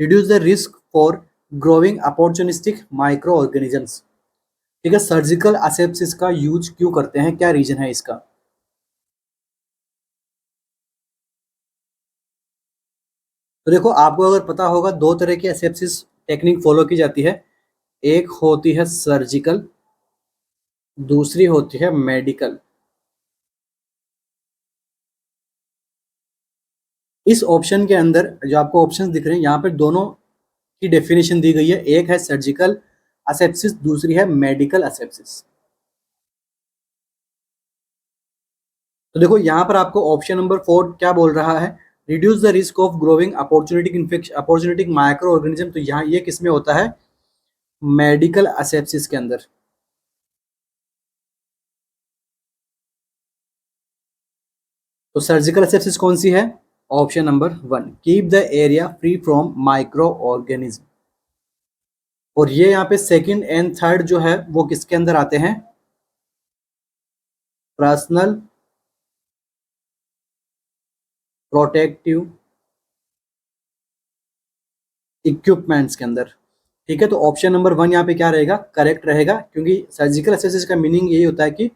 [SPEAKER 1] reduce the risk for growing opportunistic microorganisms। ठीक है, सर्जिकल असेप्सिस का यूज क्यों करते हैं, क्या रीजन है इसका। तो देखो आपको अगर पता होगा, दो तरह की एसेप्सिस टेक्निक फॉलो की जाती है, एक होती है सर्जिकल, दूसरी होती है मेडिकल। इस ऑप्शन के अंदर जो आपको ऑप्शंस दिख रहे हैं यहाँ पर दोनों की डेफिनेशन दी गई है, एक है सर्जिकल असेप्सिस, दूसरी है मेडिकल असेप्सिस। तो देखो यहाँ पर आपको ऑप्शन नंबर 4 क्या बोल रहा है, reduce the risk of growing opportunistic infection opportunistic microorganism. तो यहाँ ये किस में होता है, मेडिकल असेप्सिस के अंदर। तो सर्जिकल असेप्सिस कौन सी है, option number 1, keep the area free from micro organism. और ये यहाँ पे सेकंड एंड थर्ड जो है वो किसके अंदर आते हैं, पर्सनल प्रोटेक्टिव इक्विपमेंट्स के अंदर। ठीक है, तो ऑप्शन नंबर 1 यहाँ पे क्या रहेगा, करेक्ट रहेगा, क्योंकि सर्जिकल असेप्सिस का मीनिंग यही होता है कि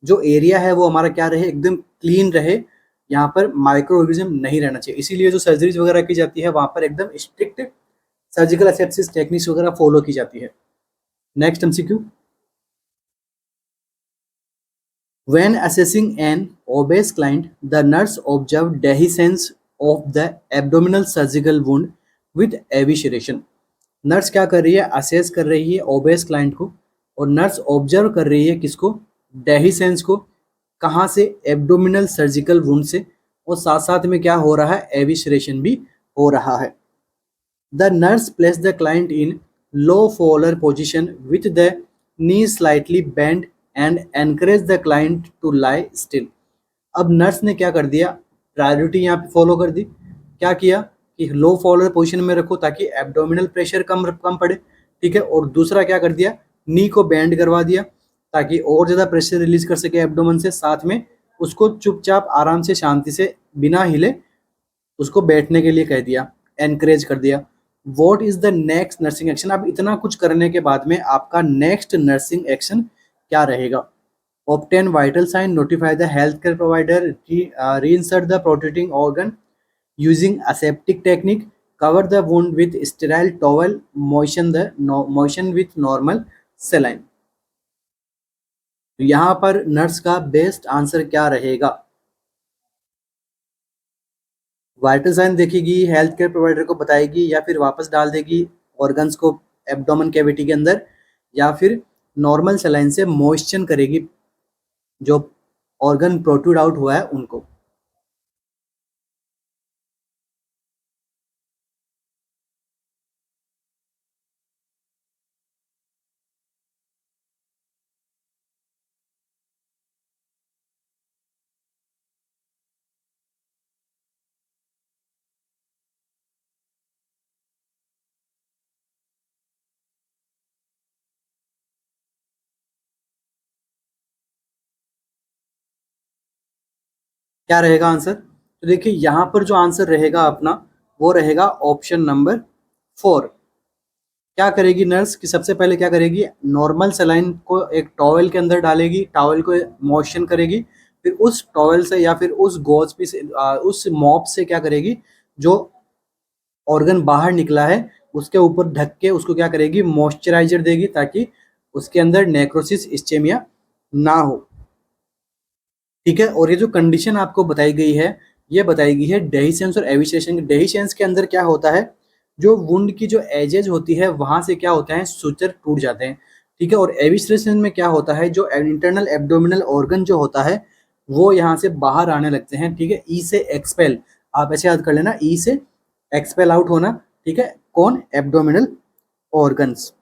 [SPEAKER 1] जो एरिया है वो हमारा क्या रहे, एकदम क्लीन रहे, यहाँ पर माइक्रो ऑर्गेनिज्म नहीं रहना चाहिए। इसीलिए जो सर्जरीज वगैरह की जाती है वहां पर एकदम स्ट्रिक्ट सर्जिकल असेप्सिस टेक्निक्स वगैरह फॉलो की जाती है। Next MCQ, when assessing an obese client, the nurse observed dehiscence of the abdominal surgical wound with evisceration। Nurse क्या कर रही है, असेस कर रही है ओबेस क्लाइंट को, और नर्स ऑब्जर्व कर रही है किसको, डेहिसेंस को, कहाँ से, एब्डोमिनल सर्जिकल वुंड से, और साथ साथ में क्या हो रहा है, एविसरेशन भी हो रहा है। The nurse place the client in low Fowler position with the knee slightly bent and encourage the client to lie still. अब नर्स ने क्या कर दिया, प्रायोरिटी यहाँ पे फॉलो कर दी, क्या किया कि लो फॉलोअर पोजीशन में रखो ताकि एब्डोमिनल प्रेशर कम कम पड़े। ठीक है, और दूसरा क्या कर दिया, नी को बैंड करवा दिया ताकि और ज़्यादा प्रेशर रिलीज कर सके एब्डोमेन से, साथ में उसको चुपचाप आराम से शांति से बिना हिले उसको बैठने के लिए कह दिया, एनकरेज कर दिया। What is the next nursing action, अब इतना कुछ करने के बाद में आपका नेक्स्ट नर्सिंग एक्शन क्या रहेगा, obtain vital sign, notify the healthcare provider, reinsert the protecting organ using aseptic technique, cover the wound with sterile towel, moisten with normal saline। तो यहाँ पर नर्स का बेस्ट आंसर क्या रहेगा, वाइटल साइन देखेगी, health care provider को बताएगी, या फिर वापस डाल देगी ऑर्गन्स को एब्डोमेन कैविटी के अंदर, या फिर नॉर्मल सलाइन से मॉइस्चर करेगी जो ऑर्गन प्रोट्रूड आउट हुआ है, उनको। क्या रहेगा आंसर? तो देखिए यहाँ पर जो आंसर रहेगा अपना, वो रहेगा ऑप्शन नंबर 4। क्या करेगी नर्स कि सबसे पहले क्या करेगी, नॉर्मल सलाइन को एक टॉवेल के अंदर डालेगी, टॉवेल को मोशन करेगी, फिर उस टॉवेल से या फिर उस गॉज पे से उस मॉप से क्या करेगी, जो ऑर्गन बाहर निकला है उसके ऊपर ढक के उसको क्या करेगी, मॉइस्चराइजर देगी, ताकि उसके अंदर नेक्रोसिस इस्चेमिया ना हो। ठीक है, और ये जो कंडीशन आपको बताई गई है, ये बताई गई है डेहिसेंस और एविसेशन। डेहिसेंस के अंदर क्या होता है, जो वुंड की जो एजेज होती है वहां से क्या होता है, सुचर टूट जाते हैं। ठीक है, और एविसेशन में क्या होता है, जो इंटरनल एब्डोमिनल ऑर्गन जो होता है वो यहाँ से बाहर आने लगते हैं। ठीक है, ई से एक्सपेल, आप ऐसे याद कर लेना, ई से एक्सपेल आउट होना। ठीक है, कौन, एब्डोमिनल ऑर्गन्स।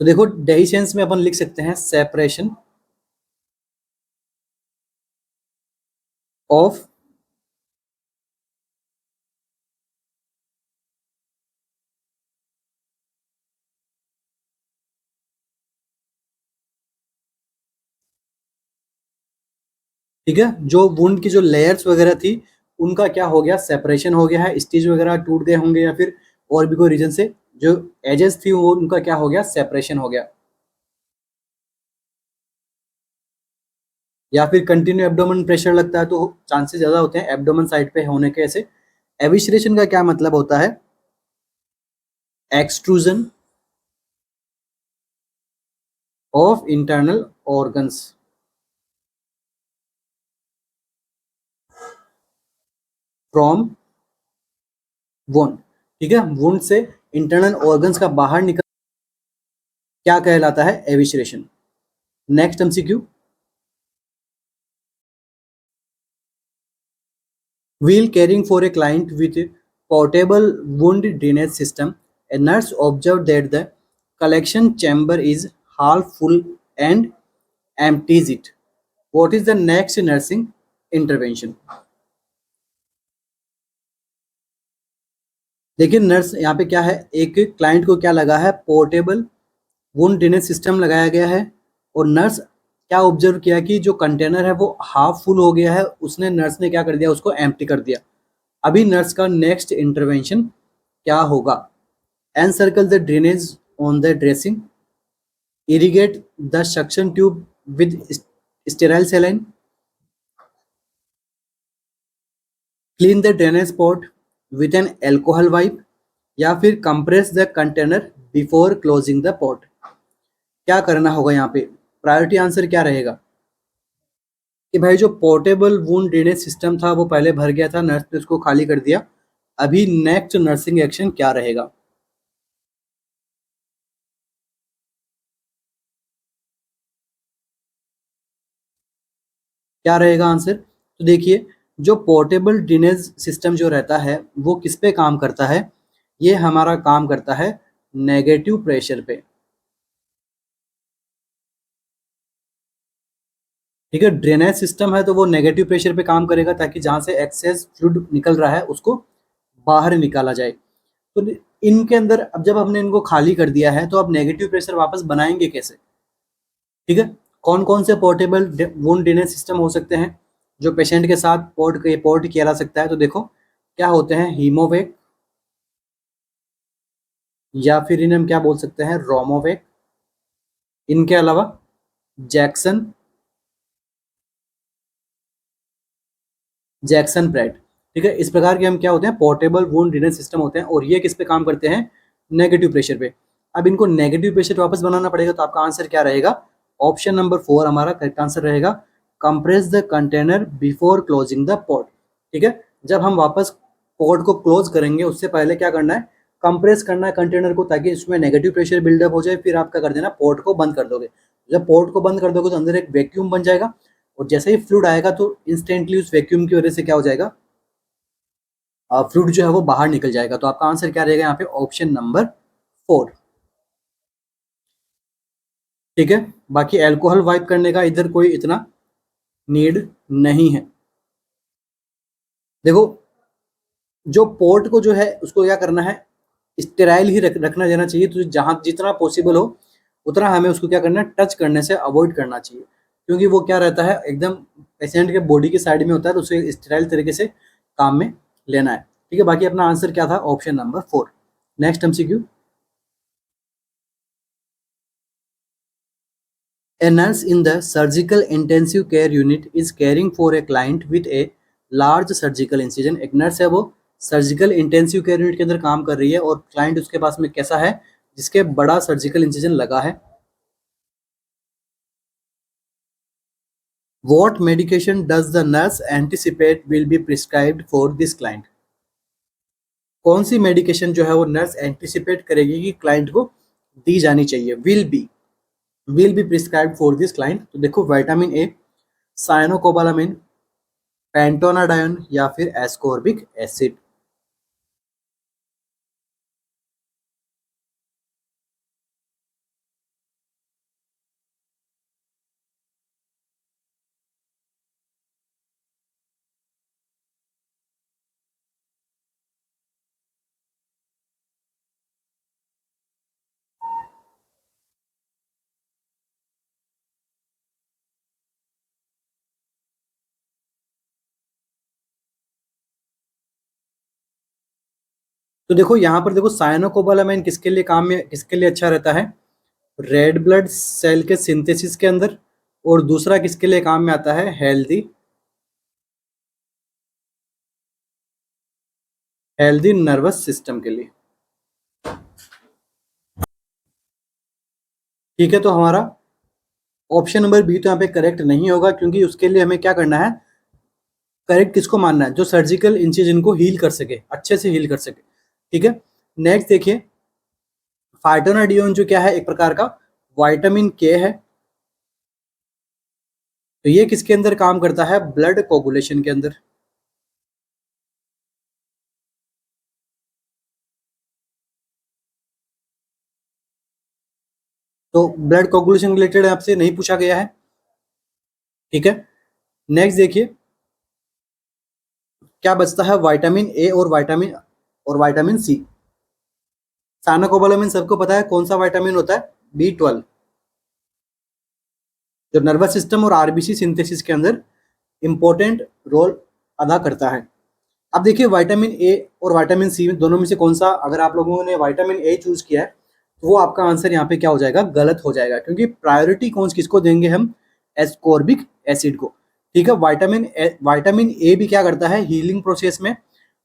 [SPEAKER 1] तो देखो डेहिसेंस में अपन लिख सकते हैं सेपरेशन ऑफ, ठीक है, जो वुंड की जो लेयर्स वगैरह थी उनका क्या हो गया, सेपरेशन हो गया है, स्टिच वगैरह टूट गए होंगे, या फिर और भी कोई रीजन से जो एजेस थी वो उनका क्या हो गया, सेपरेशन हो गया। या फिर कंटिन्यू एब्डोमेन प्रेशर लगता है तो चांसेस ज्यादा होते हैं एब्डोमेन साइड पे होने के। ऐसे एविस्ट्रेशन का क्या मतलब होता है, extrusion of internal organs from wound. ठीक है, वुंड से इंटरनल ऑर्गन्स का बाहर निकल, क्या कहलाता है, evisceration. Next MCQ, while caring for a client with a portable wound drainage system, a nurse observed that the collection chamber is half full and empties it. What is the next nursing intervention? देखिए nurse यहाँ पे क्या है, एक client को क्या लगा है, पोर्टेबल वुंड ड्रेनेज सिस्टम लगाया गया है, और नर्स क्या ऑब्जर्व किया कि जो कंटेनर है वो हाफ फुल हो गया है, उसने नर्स ने क्या कर दिया, उसको एम्प्टी कर दिया। अभी नर्स का नेक्स्ट इंटरवेंशन क्या होगा, encircle the drainage on the dressing, irrigate the suction tube with sterile saline, clean the drainage pot with an alcohol wipe, या फिर compress the container before closing the pot। क्या करना होगा यहाँ पे, प्रायोरिटी आंसर क्या रहेगा कि भाई जो पोर्टेबल वुंड ड्रेनेज सिस्टम था वो पहले भर गया था, नर्स ने उसको खाली कर दिया। अभी नेक्स्ट नर्सिंग एक्शन क्या रहेगा? क्या रहेगा आंसर? तो देखिए, जो पोर्टेबल ड्रेनेज सिस्टम जो रहता है वो किस पे काम करता है, ये हमारा काम करता है नेगेटिव प्रेशर पे। ठीक है, ड्रेनेज सिस्टम है तो वो नेगेटिव प्रेशर पे काम करेगा, ताकि जहाँ से एक्सेस फ्लूइड निकल रहा है उसको बाहर निकाला जाए। तो इनके अंदर अब जब हमने इनको खाली कर दिया है तो अब नेगेटिव प्रेशर वापस बनाएंगे कैसे? ठीक है, कौन कौन से पोर्टेबल वुंड ड्रेनेज सिस्टम हो सकते हैं जो पेशेंट के साथ पोर्ट किया जा सकता है? तो देखो क्या होते हैं, हीमोवेक, या फिर इन्हें हम क्या बोल सकते हैं, रोमोवेक। इनके अलावा जैक्सन, जैक्सन ब्राइट। ठीक है, इस प्रकार के हम क्या होते हैं, पोर्टेबल वुंड ड्रेनेज सिस्टम होते हैं, और ये किस पे काम करते हैं, नेगेटिव प्रेशर पे। अब इनको नेगेटिव प्रेशर वापस बनाना पड़ेगा, तो आपका आंसर क्या रहेगा, ऑप्शन नंबर 4 हमारा करेक्ट आंसर रहेगा, compress the container before closing the pot. ठीक है, जब हम वापस पॉट को क्लोज करेंगे उससे पहले क्या करना है, कंप्रेस करना है कंटेनर को, ताकि इसमें नेगेटिव प्रेशर बिल्डअप हो जाए, फिर आप क्या कर देना, पोर्ट को बंद कर दोगे। जब पोर्ट को बंद कर दोगे तो अंदर एक वैक्यूम बन जाएगा, और जैसे ही फ्लूइड आएगा तो इंस्टेंटली उस वैक्यूम की वजह से क्या हो जाएगा, फ्लूइड जो है वो बाहर निकल जाएगा। तो आपका आंसर क्या रहेगा यहाँ पे, ऑप्शन नंबर 4। ठीक है, बाकी एल्कोहल वाइप करने का इधर कोई इतना नीड नहीं है। देखो जो पोर्ट को जो है उसको क्या करना है, स्टेराइल ही रखना देना चाहिए, तो जहां जितना पॉसिबल हो उतना हमें उसको क्या करना है, टच करने से अवॉइड करना चाहिए, क्योंकि वो क्या रहता है एकदम पेशेंट के बॉडी के साइड में होता है, तो उसे स्टेराइल तरीके से काम में लेना है। ठीक है, बाकी अपना आंसर क्या था, option number 4। Next MCQ. A nurse in the surgical intensive care unit is caring for a client with a large surgical incision। एक नर्स है, वो सर्जिकल इंटेंसिव केयर यूनिट के अंदर काम कर रही है और क्लाइंट उसके पास में कैसा है, जिसके बड़ा सर्जिकल इंसिजन लगा है। What medication does the nurse anticipate will be prescribed for this client? कौन सी मेडिकेशन जो है वो नर्स एंटिसिपेट करेगी कि क्लाइंट को दी जानी चाहिए, will be prescribed for this client. तो देखो, विटामिन ए, साइनोकोबालामिन, पेंटोनाडायन या फिर एस्कॉर्बिक एसिड। तो देखो यहाँ पर देखो, साइनोकोबालामाइन किसके लिए काम में, किसके लिए अच्छा रहता है, रेड ब्लड सेल के सिंथेसिस के अंदर, और दूसरा किसके लिए काम में आता है, हेल्दी नर्वस सिस्टम के लिए। ठीक है, तो हमारा ऑप्शन नंबर बी तो यहाँ पे करेक्ट नहीं होगा, क्योंकि उसके लिए हमें क्या करना है, करेक्ट किसको मानना है, जो सर्जिकल इंसिजन को हील कर सके, अच्छे से हील कर सके। ठीक है, नेक्स्ट देखिए, फाइटोनाडियोन जो क्या है, एक प्रकार का विटामिन के है, तो ये किसके अंदर काम करता है, ब्लड कोगुलेशन के अंदर। तो ब्लड कोगुलेशन रिलेटेड आपसे नहीं पूछा गया है। ठीक है, नेक्स्ट देखिए, क्या बचता है, विटामिन ए और विटामिन सी। साइनोकोबालामिन सबको पता है कौन सा विटामिन होता है, B12, जो नर्वस सिस्टम और आरबीसी सिंथेसिस के अंदर इंपॉर्टेंट रोल अदा करता है। अब देखिए, विटामिन ए और विटामिन सी में दोनों में से कौन सा, अगर आप लोगों ने विटामिन ए चूज किया है तो वो आपका आंसर यहाँ पे क्या हो जाएगा, गलत हो जाएगा, क्योंकि प्रायोरिटी कौन किसको देंगे हम, एस्कॉर्बिक एसिड को। ठीक है, विटामिन ए भी क्या करता है, हीलिंग प्रोसेस में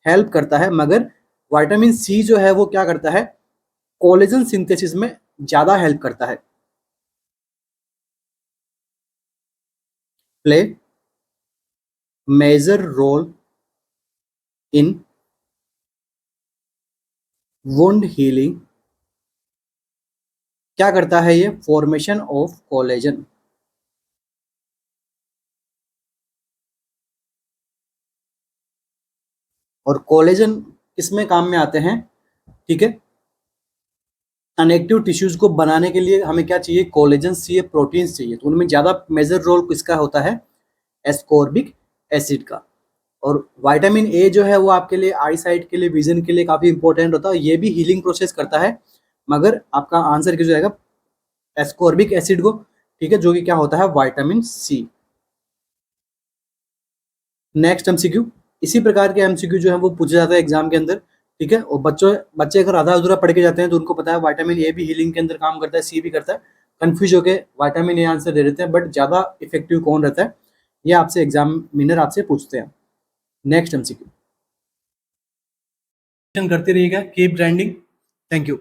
[SPEAKER 1] हेल्प करता है, मगर विटामिन सी जो है वो क्या करता है, कोलेजन सिंथेसिस में ज्यादा हेल्प करता है। Play major role in wound healing. क्या करता है ये, फॉर्मेशन ऑफ कोलेजन। और कोलेजन किसमें काम में आते हैं, ठीक है, कनेक्टिव टिश्यूज को बनाने के लिए हमें क्या चाहिए, कोलेजन चाहिए, प्रोटीन्स चाहिए, तो उनमें ज्यादा मेजर रोल किसका होता है, एस्कॉर्बिक एसिड का। और विटामिन ए जो है वो आपके लिए आई साइट के लिए, विजन के लिए काफी इंपॉर्टेंट होता है, ये भी हीलिंग प्रोसेस करता है, मगर आपका आंसर किस जाएगा, एस्कॉर्बिक एसिड को। ठीक है, जो कि क्या होता है, विटामिन सी। नेक्स्ट एमसीक्यू, इसी प्रकार के एमसीक्यू जो है वो पूछे जाता है एग्जाम के अंदर। ठीक है, और बच्चे अगर आधा अधूरा पढ़ के जाते हैं तो उनको पता है विटामिन ए भी हीलिंग के अंदर काम करता है, सी भी करता है, कंफ्यूज होके विटामिन ए आंसर दे देते हैं, बट ज्यादा इफेक्टिव कौन रहता है, ये आपसे एग्जामिनर आपसे पूछते हैं। नेक्स्ट एमसीक्यू करते रहिएगा, कीप ग्राइंडिंग। Thank you.